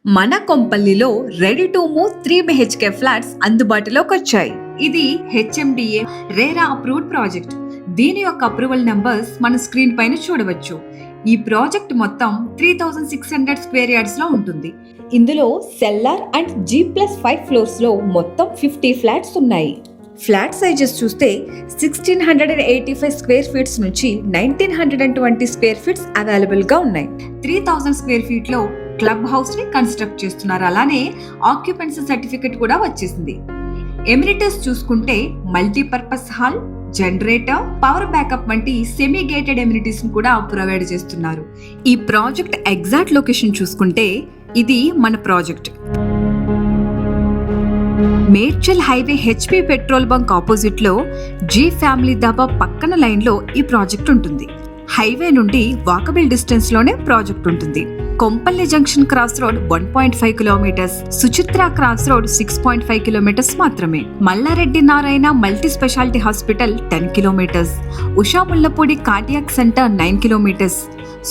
మన కొంపల్లిలో ready to move 3 BHK flats అందుబాటులోకి వచ్చాయి. ఇది HMDA రేరా అప్రూవ్డ్ ప్రాజెక్ట్. దీని యొక్క అప్రూవల్ నంబర్స్ మన స్క్రీన్ పైన చూడవచ్చు. ఈ ప్రాజెక్ట్ మొత్తం 3600 స్క్వేర్ యార్డ్స్ లో ఉంటుంది. ఇందులో సెల్లార్ అండ్ G+5 ఫ్లోర్స్ లో మొత్తం 50 ఫ్లాట్స్ ఉన్నాయి. ఫ్లాట్ సైజెస్ చూస్తే 1685 స్క్వేర్ ఫీట్స్ నుంచి 1920 స్క్వేర్ ఫీట్స్ అవైలబుల్ గా ఉన్నాయి. 3000 స్క్వేర్ ఫీట్ లో క్లబ్ హౌస్ ని కన్స్ట్రక్ట్ చేస్తున్నారు. అలానే ఆక్యుపెన్సీ సర్టిఫికెట్ కూడా వచ్చేసింది. ఎమ్యూనిటీస్ చూసుకుంటే multipurpose hall, generator, power backup వంటి సెమీ గేటెడ్ ఎమ్యూనిటీస్ ని కూడా ప్రొవైడ్ చేస్తున్నారు. ఈ ప్రాజెక్ట్ ఎగ్జాక్ట్ లొకేషన్ చూసుకుంటే ఇది మన project Medchal highway HP petrol bunk opposite లో జీ ఫ్యామిలీ దాబా పక్కన లైన్ లో ఈ ప్రాజెక్ట్ ఉంటుంది. హైవే నుండి వాకబుల్ డిస్టెన్స్ లోనే ప్రాజెక్ట్ ఉంటుంది. Kompally junction cross road 1.5 kilometres, Suchitra cross road 6.5 kilometres మాత్రమే. Mallareddy Narayana multi speciality hospital 10 kilometres, Usha Mullapudi cardiac centre 9 kilometres,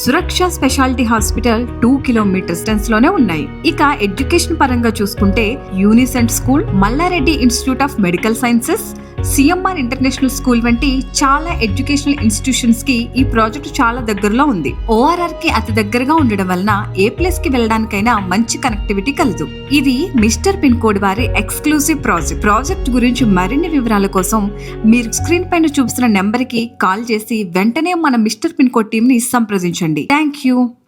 Suraksha speciality hospital 2 kilometres distance లోనే ఉన్నాయి. ఇక ఎడ్యుకేషన్ పరంగా చూసుకుంటే Unicent school, Mallareddy institute of medical sciences, CMR international school వంటి చాలా ఎడ్యుకేషనల్ ఇన్స్టిట్యూషన్స్ కి ఈ ప్రాజెక్ట్ చాలా దగ్గరలో ఉంది. ORR కి అతి దగ్గరగా ఉండడం వలన ఏ ప్లేస్ కి వెళ్ళడానికైనా మంచి కనెక్టివిటీ కలదు. ఇది మిస్టర్ పిన్ కోడ్ వారి ఎక్స్క్లూసివ్ ప్రాజెక్ట్ గురించి మరిన్ని వివరాల కోసం మీరు స్క్రీన్ పైన చూపిస్తున్న నెంబర్ కి కాల్ చేసి వెంటనే మన మిస్టర్ పిన్ కోడ్ టీమ్ ని సంప్రదించండి. Thank you.